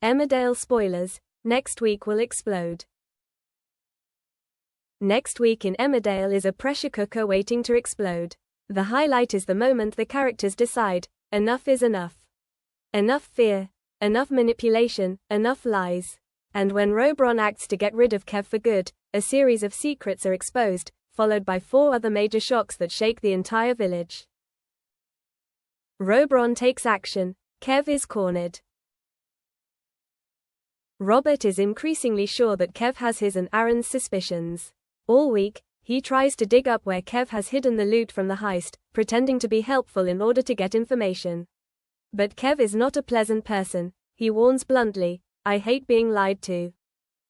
Emmerdale spoilers, next week will explode. Next week in Emmerdale is a pressure cooker waiting to explode. The highlight is the moment the characters decide, enough is enough. Enough fear, enough manipulation, enough lies. And when Robron acts to get rid of Kev for good, a series of secrets are exposed, followed by 4 other major shocks that shake the entire village. Robron takes action, Kev is cornered. Robert is increasingly sure that Kev has his and Aaron's suspicions. All week, he tries to dig up where Kev has hidden the loot from the heist, pretending to be helpful in order to get information. But Kev is not a pleasant person. He warns bluntly, "I hate being lied to."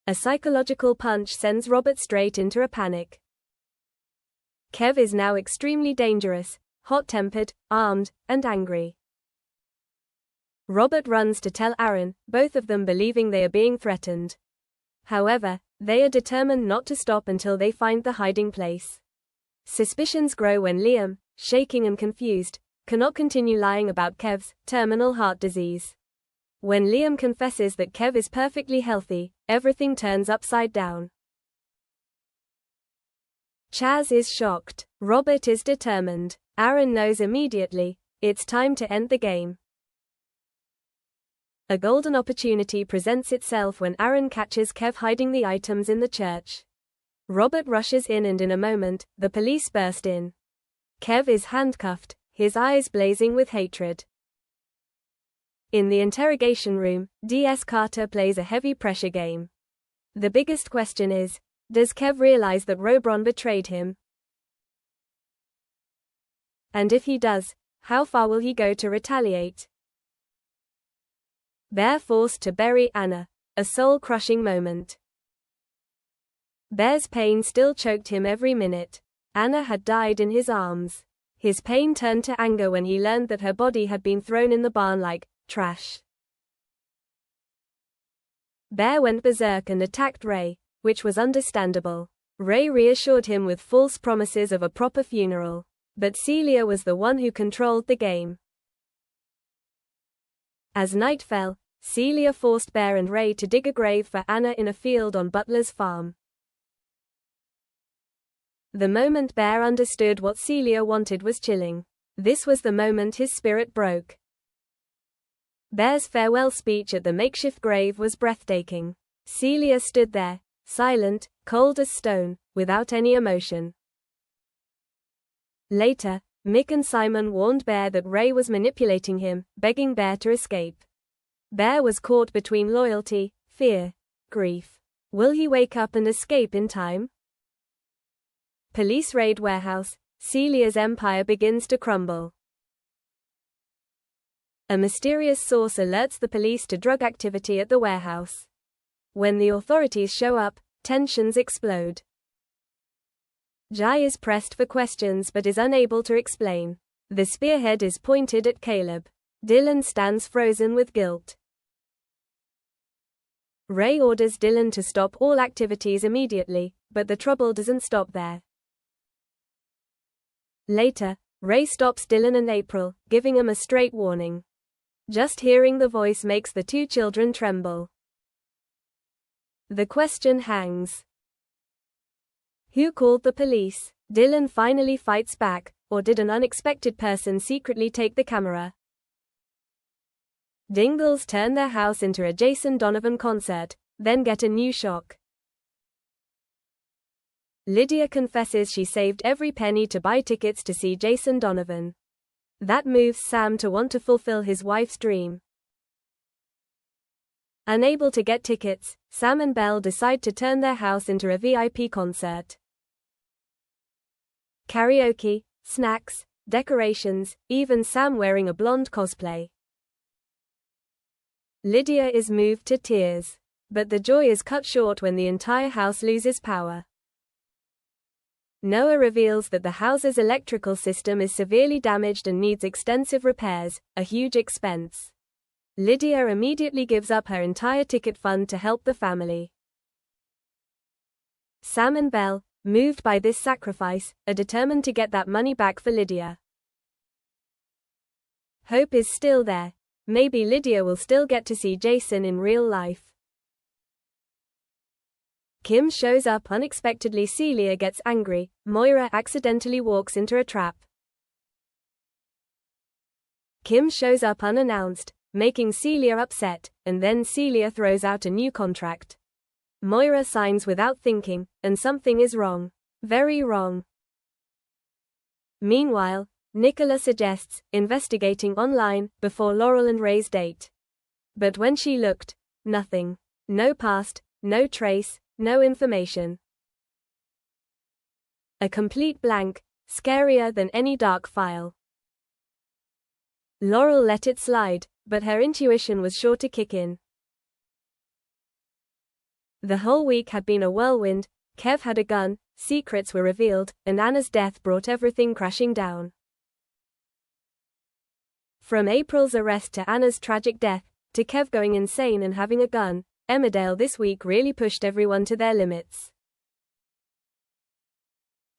A psychological punch sends Robert straight into a panic. Kev is now extremely dangerous, hot-tempered, armed, and angry. Robert runs to tell Aaron, both of them believing they are being threatened. However, they are determined not to stop until they find the hiding place. Suspicions grow when Liam, shaking and confused, cannot continue lying about Kev's terminal heart disease. When Liam confesses that Kev is perfectly healthy, everything turns upside down. Chaz is shocked. Robert is determined. Aaron knows immediately, it's time to end the game. A golden opportunity presents itself when Aaron catches Kev hiding the items in the church. Robert rushes in and in a moment, the police burst in. Kev is handcuffed, his eyes blazing with hatred. In the interrogation room, D.S. Carter plays a heavy pressure game. The biggest question is, does Kev realize that Robron betrayed him? And if he does, how far will he go to retaliate? Bear forced to bury Anna, a soul-crushing moment. Bear's pain still choked him every minute. Anna had died in his arms. His pain turned to anger when he learned that her body had been thrown in the barn like trash. Bear went berserk and attacked Ray, which was understandable. Ray reassured him with false promises of a proper funeral. But Celia was the one who controlled the game. As night fell, Celia forced Bear and Ray to dig a grave for Anna in a field on Butler's farm. The moment Bear understood what Celia wanted was chilling. This was the moment his spirit broke. Bear's farewell speech at the makeshift grave was breathtaking. Celia stood there, silent, cold as stone, without any emotion. Later, Mick and Simon warned Bear that Ray was manipulating him, begging Bear to escape. Bear was caught between loyalty, fear, grief. Will he wake up and escape in time? Police raid warehouse. Celia's empire begins to crumble. A mysterious source alerts the police to drug activity at the warehouse. When the authorities show up, tensions explode. Jai is pressed for questions but is unable to explain. The spearhead is pointed at Caleb. Dylan stands frozen with guilt. Ray orders Dylan to stop all activities immediately, but the trouble doesn't stop there. Later, Ray stops Dylan and April, giving them a straight warning. Just hearing the voice makes the two children tremble. The question hangs. Who called the police? Dylan finally fights back, or did an unexpected person secretly take the camera? Dingles turn their house into a Jason Donovan concert, then get a new shock. Lydia confesses she saved every penny to buy tickets to see Jason Donovan. That moves Sam to want to fulfill his wife's dream. Unable to get tickets, Sam and Belle decide to turn their house into a VIP concert. Karaoke, snacks, decorations, even Sam wearing a blonde cosplay. Lydia is moved to tears. But the joy is cut short when the entire house loses power. Noah reveals that the house's electrical system is severely damaged and needs extensive repairs, a huge expense. Lydia immediately gives up her entire ticket fund to help the family. Sam and Belle, moved by this sacrifice, are determined to get that money back for Lydia. Hope is still there. Maybe Lydia will still get to see Jason in real life. Kim shows up unexpectedly. Celia gets angry. Moira accidentally walks into a trap. Kim shows up unannounced, making Celia upset, and then Celia throws out a new contract. Moira signs without thinking, and something is wrong. Very wrong. Meanwhile, Nicola suggests investigating online before Laurel and Ray's date. But when she looked, nothing. No past, no trace, no information. A complete blank, scarier than any dark file. Laurel let it slide, but her intuition was sure to kick in. The whole week had been a whirlwind. Kev had a gun, secrets were revealed, and Anna's death brought everything crashing down. From April's arrest to Anna's tragic death, to Kev going insane and having a gun, Emmerdale this week really pushed everyone to their limits.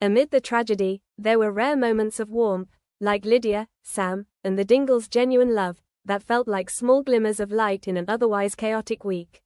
Amid the tragedy, there were rare moments of warmth, like Lydia, Sam, and the Dingles' genuine love, that felt like small glimmers of light in an otherwise chaotic week.